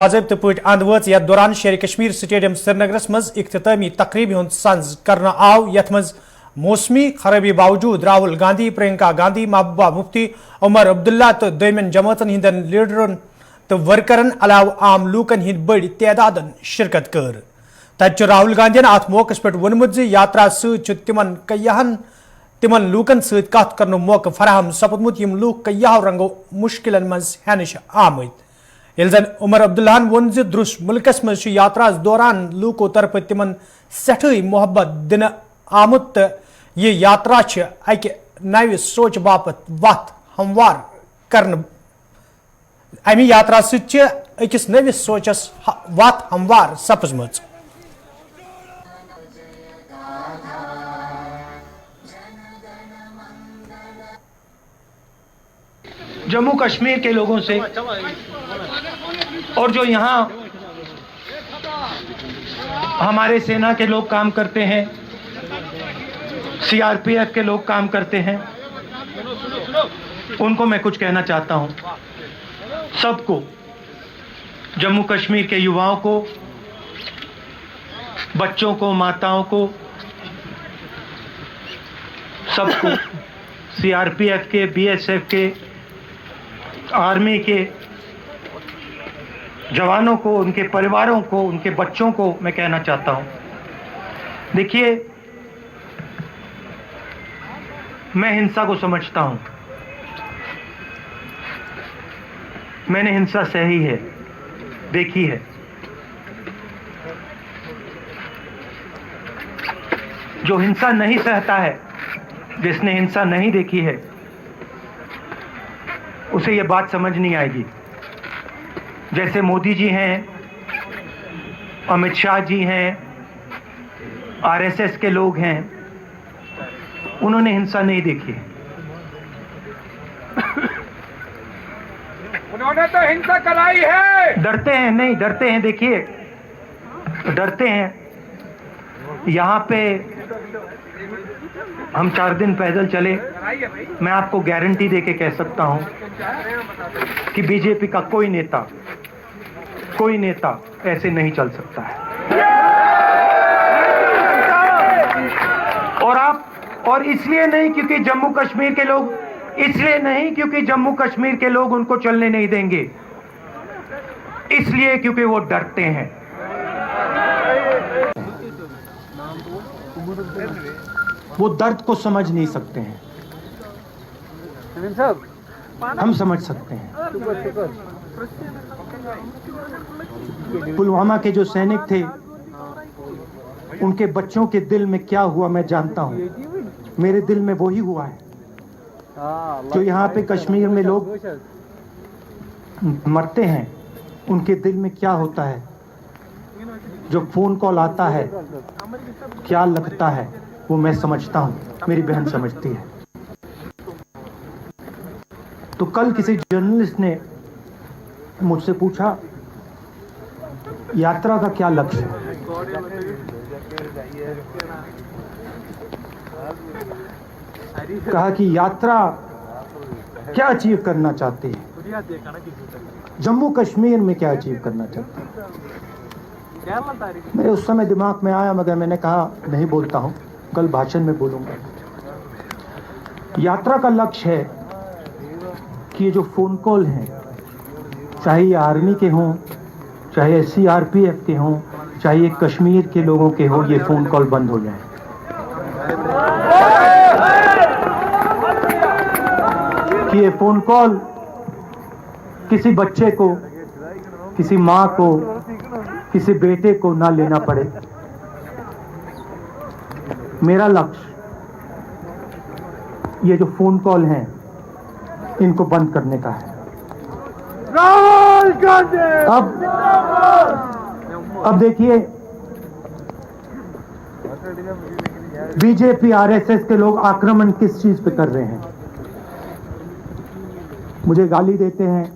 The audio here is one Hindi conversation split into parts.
बाज़ाब्ते पट अंद वच यथ दौरान शेर कश्मीर स्टेडियम श्रीनगरस मज इख्तितामी तकरीब हुंद संज करना आव यथ मज मौसमी खराबी बावजूद राहुल गांधी, प्रियंका गांधी, महबूबा मुफ्ती, उमर अब्दुल्ला तो दोयमन जमातन हिंदन लीडरन तो वर्करन अलाव आम लूकन हिंद बड़ तादादन शिरकत कर। तत राहुल गांधी अत मौकस पे वोनमुत यात्रा तिमन कयहन तिमन लूकन सत कथ करनु मौका फराहम सपदमुत यम लूक कयहो रंगो मुश्किलन मज हेनिश आमद। यह जन उमर अब्दुल्लाहन वोन दुरुस मुल्कस मज यात्रा दौरान लूको तरफ तिमन सठी मोहब्बत दिन आमुत तो यह यात्रा अक नव सोच बापत वत हमवार कर अमि यात्रा सकिस नविस सोचस वत हमवार सपजम। जम्मू कश्मीर के लोगों से और जो यहाँ हमारे सेना के लोग काम करते हैं, सीआरपीएफ के लोग काम करते हैं, उनको मैं कुछ कहना चाहता हूँ। सबको, जम्मू कश्मीर के युवाओं को, बच्चों को, माताओं को, सबको, सीआरपीएफ के, बीएसएफ के, आर्मी के जवानों को, उनके परिवारों को, उनके बच्चों को मैं कहना चाहता हूं, देखिए, मैं हिंसा को समझता हूं, मैंने हिंसा सही है, देखी है। जो हिंसा नहीं सहता है, जिसने हिंसा नहीं देखी है, उसे यह बात समझ नहीं आएगी। जैसे मोदी जी हैं, अमित शाह जी हैं, आरएसएस के लोग हैं, उन्होंने हिंसा नहीं देखी। उन्होंने तो हिंसा कराई है। डरते हैं, नहीं डरते हैं, देखिए डरते हैं। यहाँ पे हम 4 दिन पैदल चले, मैं आपको गारंटी देके कह सकता हूं कि बीजेपी का कोई नेता ऐसे नहीं चल सकता है। और इसलिए नहीं क्योंकि जम्मू कश्मीर के लोग, इसलिए नहीं क्योंकि जम्मू कश्मीर के लोग उनको चलने नहीं देंगे, इसलिए क्योंकि वो डरते हैं। वो दर्द को समझ नहीं सकते हैं, हम समझ सकते हैं। पुलवामा के जो सैनिक थे, उनके बच्चों के दिल में क्या हुआ मैं जानता हूं। मेरे दिल में वही हुआ है जो यहाँ पे कश्मीर में लोग मरते हैं, उनके दिल में क्या होता है। जो फोन कॉल आता है क्या लगता है, वो मैं समझता हूं, मेरी बहन समझती है। तो कल किसी जर्नलिस्ट ने मुझसे पूछा यात्रा का क्या लक्ष्य है। कहा कि यात्रा क्या अचीव करना चाहती है, जम्मू कश्मीर में क्या अचीव करना चाहती है। मेरे उस समय दिमाग में आया, मगर मैंने कहा नहीं बोलता हूं, कल भाषण में बोलूंगा। यात्रा का लक्ष्य है कि ये जो फोन कॉल हैं, चाहे ये आर्मी के हों, चाहे सीआरपीएफ के हों, चाहे ये कश्मीर के लोगों के हों, ये फोन कॉल बंद हो जाए। कि ये फोन कॉल किसी बच्चे को, किसी माँ को, किसी बेटे को ना लेना पड़े। मेरा लक्ष्य ये जो फोन कॉल हैं, इनको बंद करने का है। राहुल गांधी अब देखिए, बीजेपी आरएसएस के लोग आक्रमण किस चीज पे कर रहे हैं। मुझे गाली देते हैं,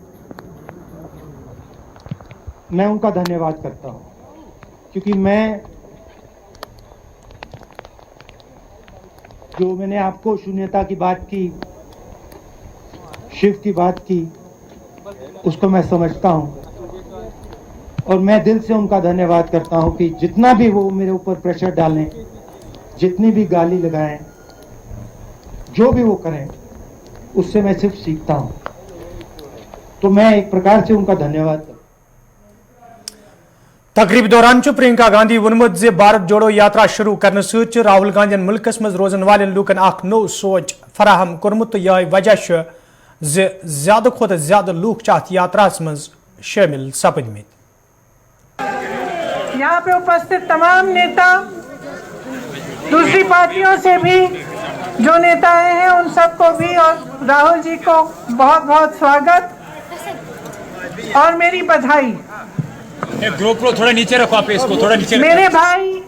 मैं उनका धन्यवाद करता हूं, क्योंकि मैंने आपको शून्यता की बात की, शिव की बात की, उसको मैं समझता हूं। और मैं दिल से उनका धन्यवाद करता हूं कि जितना भी वो मेरे ऊपर प्रेशर डालें, जितनी भी गाली लगाएं, जो भी वो करें, उससे मैं सिर्फ सीखता हूं। तो मैं एक प्रकार से उनका धन्यवाद करता हूं। तकरीब दौरान प्रियंका गांधी वोनमुत जे भारत जोड़ो यात्रा शुरू करने सत राहुल गांधी मुल्कस मज रोजन वाले लूकन नो सोच फराहम कोर्मुत तो यह वजह ज्यादा खुद ज्यादा लूक अत यात्रा मज शामिल सपदमित। यहाँ पे उपस्थित तमाम नेता, दूसरी पार्टियों से भी जो नेता आए हैं उन सबको भी और राहुल जी को बहुत बहुत स्वागत और मेरी बधाई। GoPro थोड़ा नीचे रखो, आप इसको थोड़ा नीचे रखो। मेरे भाई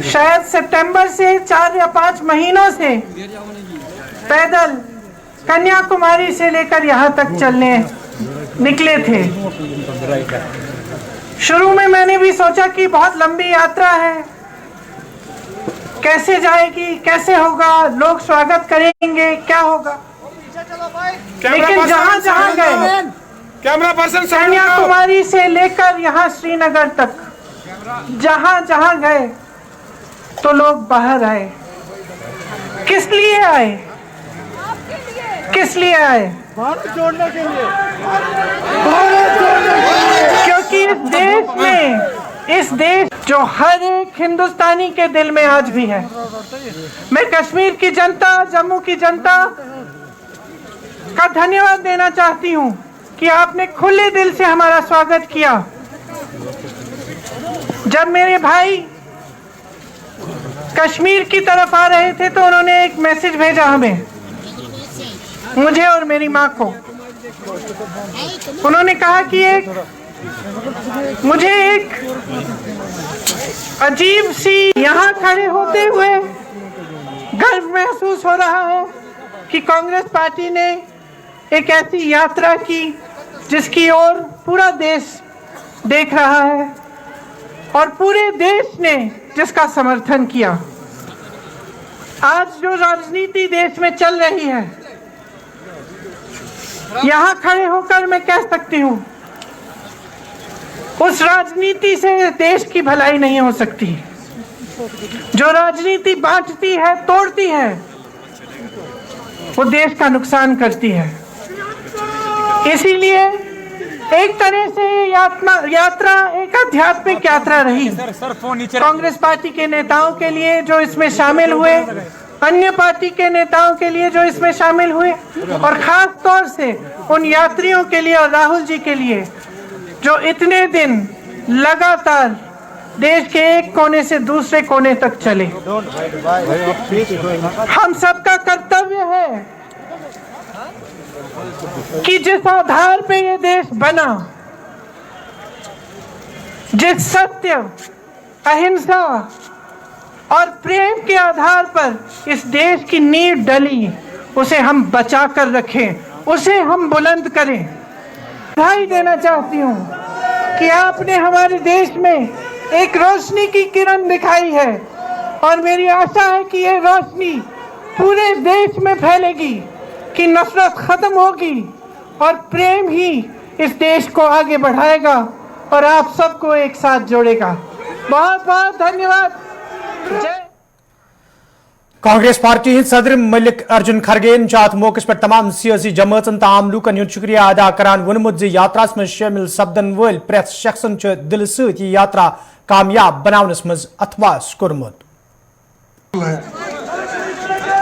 शायद सितंबर से 4 या 5 महीनों से पैदल कन्याकुमारी से लेकर यहाँ तक चलने निकले थे। शुरू में मैंने भी सोचा कि बहुत लंबी यात्रा है, कैसे जाएगी, कैसे होगा, लोग स्वागत करेंगे, क्या होगा। लेकिन जहाँ जहाँ गए, कैमरा पर्सन कन्याकुमारी से लेकर यहाँ श्रीनगर तक जहाँ जहाँ गए तो लोग बाहर आए। किस लिए आए? किस लिए आए? भारत जोड़ने के लिए। क्योंकि इस देश जो हर एक हिंदुस्तानी के दिल में आज भी है। मैं कश्मीर की जनता, जम्मू की जनता का धन्यवाद देना चाहती हूँ कि आपने खुले दिल से हमारा स्वागत किया। जब मेरे भाई कश्मीर की तरफ आ रहे थे तो उन्होंने एक मैसेज भेजा हमें, मुझे और मेरी माँ को। उन्होंने कहा कि मुझे एक अजीब सी यहाँ खड़े होते हुए गर्व महसूस हो रहा है कि कांग्रेस पार्टी ने एक ऐसी यात्रा की जिसकी ओर पूरा देश देख रहा है और पूरे देश ने जिसका समर्थन किया। आज जो राजनीति देश में चल रही है, यहाँ खड़े होकर मैं कह सकती हूँ उस राजनीति से देश की भलाई नहीं हो सकती। जो राजनीति बांटती है, तोड़ती है, वो देश का नुकसान करती है। इसीलिए एक तरह से यात्रा एक आध्यात्मिक यात्रा रही। कांग्रेस पार्टी के नेताओं के लिए जो इसमें शामिल हुए, अन्य पार्टी के नेताओं के लिए जो इसमें शामिल हुए, और खास तौर से उन यात्रियों के लिए और राहुल जी के लिए जो इतने दिन लगातार देश के एक कोने से दूसरे कोने तक चले। हम सबका कर्तव्य है कि जिस आधार पे ये देश बना, जिस सत्य, अहिंसा और प्रेम के आधार पर इस देश की नींव डली, उसे हम बचा कर रखें, उसे हम बुलंद करें। बधाई देना चाहती हूँ कि आपने हमारे देश में एक रोशनी की किरण दिखाई है और मेरी आशा है कि ये रोशनी पूरे देश में फैलेगी, कि नफरत खत्म होगी और प्रेम ही इस देश को आगे बढ़ाएगा और आप सबको एक साथ जोड़ेगा। बहुत बहुत धन्यवाद। जय कांग्रेस पार्टी सदर मल्लिकार्जुन खड़गे अत मौके पर तमाम सियासी जमातन तो आम लूकन हुंद शुक्रिया अदा करान वोनमुत यात्रा में शामिल सपदन वल प्रेथ शख्सन दिल सत यात्रा कामयाब बनावनस मज अथवास कोरमुत।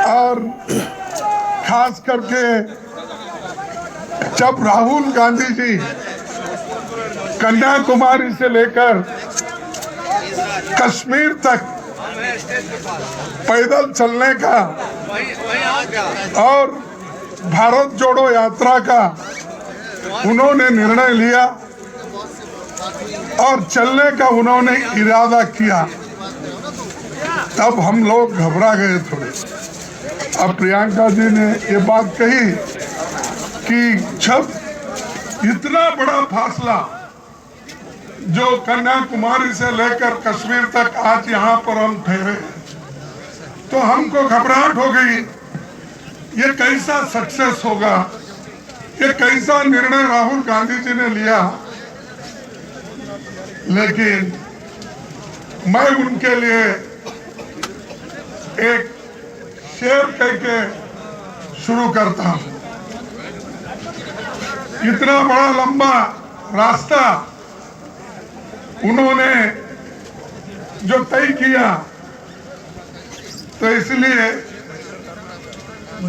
और खास करके जब राहुल गांधी जी कन्याकुमारी से लेकर कश्मीर तक पैदल चलने का और भारत जोड़ो यात्रा का उन्होंने निर्णय लिया और चलने का उन्होंने इरादा किया, तब हम लोग घबरा गए थोड़े। अब प्रियंका जी ने ये बात कही कि जब इतना बड़ा फासला जो कन्याकुमारी से लेकर कश्मीर तक आज यहाँ पर हम ठहरे, तो हमको घबराहट हो गई, ये कैसा सक्सेस होगा, ये कैसा निर्णय राहुल गांधी जी ने लिया, लेकिन मैं उनके लिए एक शेर कह के शुरू करता हूं। इतना बड़ा लंबा रास्ता उन्होंने जो तय किया, तो इसलिए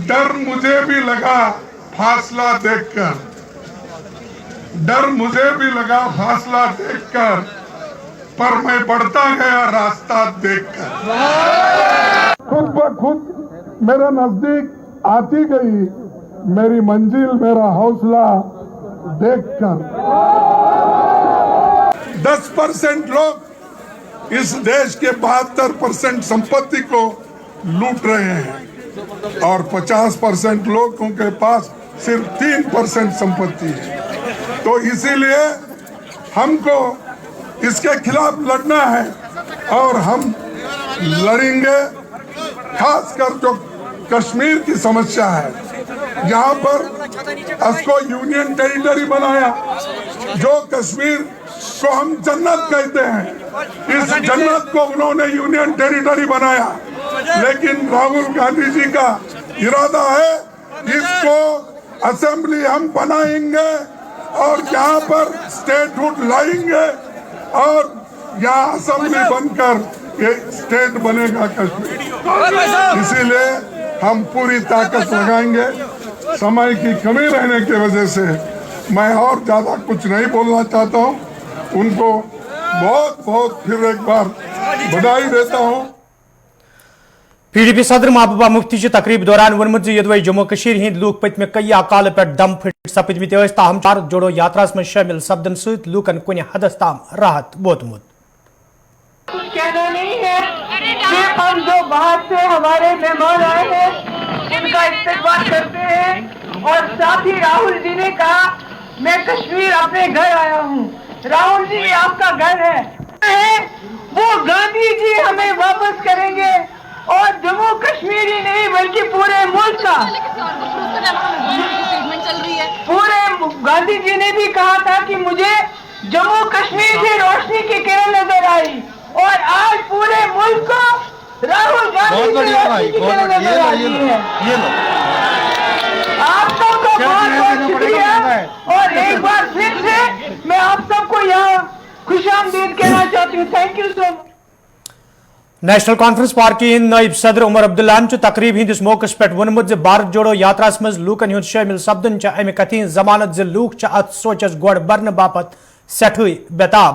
डर मुझे भी लगा फासला देखकर, डर मुझे भी लगा फासला देखकर, पर मैं बढ़ता गया रास्ता देखकर। खुद ब खुद मेरे नजदीक आती गई मेरी मंजिल, मेरा हौसला देखकर। 10% लोग इस देश के 72% संपत्ति को लूट रहे हैं और 50% लोगों के पास सिर्फ 3% संपत्ति है। तो इसीलिए हमको इसके खिलाफ लड़ना है और हम लड़ेंगे। खासकर जो कश्मीर की समस्या है, जहां पर उसको यूनियन टेरिटरी बनाया, जो कश्मीर को हम जन्नत कहते हैं, इस जन्नत को उन्होंने यूनियन टेरिटरी बनाया। लेकिन राहुल गांधी जी का इरादा है इसको असेंबली हम बनाएंगे और यहाँ पर स्टेटहुड लाएंगे और यहाँ असेंबली बनकर ये स्टेट बनेगा कश्मीर। इसीलिए हम पूरी ताकत लगाएंगे। समय की कमी रहने की वजह से मैं और ज्यादा कुछ नहीं बोलना चाहता हूँ। उनको बहुत बहुत फिर एक बार बधाई देता हूँ। PDP सदर महबूबा मुफ्ती की तकरीब दौरान वोनमुत यदि जम्मू कश्मीर हिंद लूक पत्म कई काल पे दम फट सपदमित ताहम भारत जोड़ो यात्रा में शामिल सपदन सत लूकन कुन हदस ताम राहत वोतमुत। कहना नहीं है कि हम जो बाहर से हमारे मेहमान आए हैं उनका इस्तेमाल करते हैं। और साथ ही राहुल जी ने कहा मैं कश्मीर अपने घर आया हूँ। राहुल जी आपका घर है, वो गांधी जी हमें वापस करेंगे और जम्मू कश्मीर ही नहीं बल्कि पूरे मुल्क का। पूरे गांधी जी ने भी कहा था कि मुझे जम्मू कश्मीर से रोशनी की किरण नजर आई और आज पूरे मुल्क को राहुल गांधी से रोशनी की किरण नजर आ रही है। आप सबको बहुत बहुत शुक्रिया और एक बार फिर से मैं आप सबको यहाँ खुशामदीद कहना चाहती हूँ। Thank you so much. National conference party नायब सदर उमर अब्दुल्लाहन तकरीब हंदिस मौके पे वोनमुत भारत जोड़ो यात्रा मज लूकन हुंद शामिल सपदन अमि कथ जमानत लूक अत सोचस गोड़ बरन बापत सठे बेताब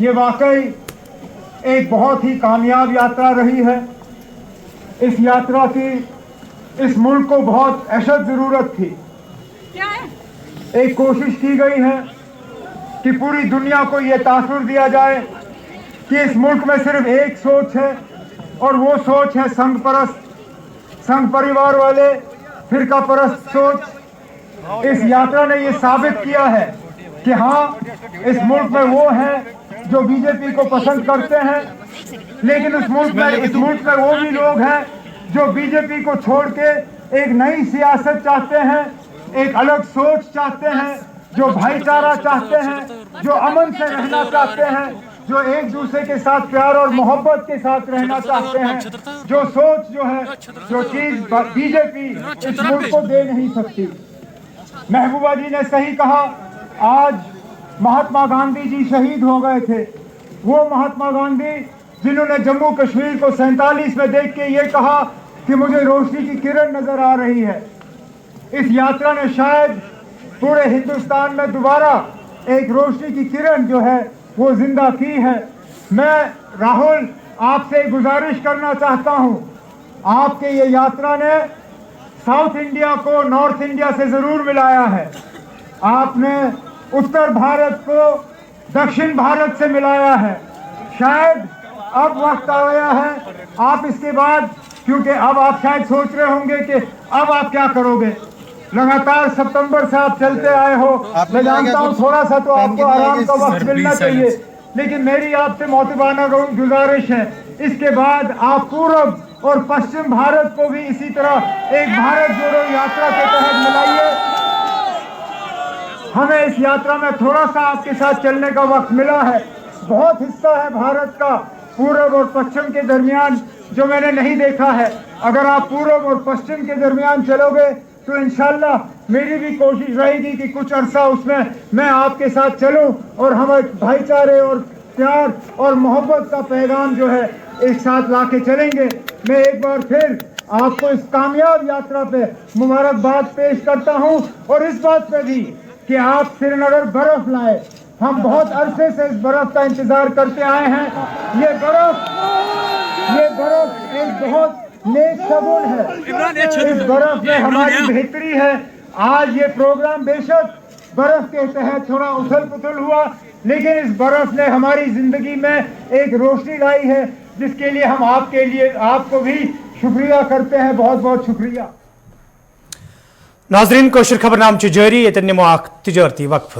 ये वाकई एक बहुत ही कामयाब यात्रा रही है। इस यात्रा की इस मुल्क को बहुत अशद जरूरत थी। एक कोशिश की गई है कि पूरी दुनिया को ये तासुर दिया जाए कि इस मुल्क में सिर्फ एक सोच है और वो सोच है संघ परस्त, संघ परिवार वाले, फिरका परस्त सोच। इस यात्रा ने ये साबित किया है कि हाँ, इस मुल्क में वो है जो बीजेपी को पसंद करते हैं, लेकिन इस मुल्क में वो भी लोग हैं जो बीजेपी को छोड़ के एक नई सियासत चाहते हैं, एक अलग सोच चाहते हैं, जो भाईचारा चाहते हैं, जो अमन से रहना चाहते हैं, जो एक दूसरे के साथ प्यार और मोहब्बत के साथ रहना चाहते हैं। जो सोच जो है, जो चीज बीजेपी इस मुल्क को दे नहीं सकती। महबूबा जी ने सही कहा, आज महात्मा गांधी जी शहीद हो गए थे। वो महात्मा गांधी जिन्होंने जम्मू कश्मीर को 47 में देख के ये कहा कि मुझे रोशनी की किरण नजर आ रही है। इस यात्रा ने शायद पूरे हिंदुस्तान में दोबारा एक रोशनी की किरण जो है वो जिंदा की है। मैं राहुल आपसे गुजारिश करना चाहता हूं, आपके ये यात्रा ने साउथ इंडिया को नॉर्थ इंडिया से जरूर मिलाया है। आपने उत्तर भारत को दक्षिण भारत से मिलाया है। शायद अब वक्त आ गया है आप इसके बाद, क्योंकि अब आप शायद सोच रहे होंगे कि अब आप क्या करोगे। लगातार सितंबर से आप चलते आए हो, मैं जानता हूँ थोड़ा सा तो आपको आराम का वक्त मिलना चाहिए, लेकिन मेरी आपसे मोहतबाना गुजारिश है, इसके बाद आप पूरब और पश्चिम भारत को भी इसी तरह एक भारत जोड़ो यात्रा के तहत मिलाइए। हमें इस यात्रा में थोड़ा सा आपके साथ चलने का वक्त मिला है। बहुत हिस्सा है भारत का पूर्व और पश्चिम के दरमियान जो मैंने नहीं देखा है। अगर आप पूर्व और पश्चिम के दरमियान चलोगे तो इंशाल्लाह मेरी भी कोशिश रहेगी कि कुछ अरसा उसमें मैं आपके साथ चलूं और हम भाईचारे और प्यार और मोहब्बत का पैगाम जो है एक साथ लाके चलेंगे। मैं एक बार फिर आपको इस कामयाब यात्रा पे मुबारकबाद पेश करता हूं और इस बात पे भी कि आप श्रीनगर बर्फ लाए। हम बहुत अरसे से इस बर्फ का इंतजार करते आए हैं। ये बर्फ एक बहुत नेक शगुन है। इस बर्फ में हमारी बेहतरी है। आज ये प्रोग्राम बेशक बर्फ के तहत थोड़ा उथल पुथल हुआ, लेकिन इस बर्फ ने हमारी जिंदगी में एक रोशनी लाई है, जिसके लिए हम आपको भी शुक्रिया करते हैं। बहुत बहुत शुक्रिया। नाजरीन कोशिश खबरनाम जारी ये निमो तिजारती वक्फ।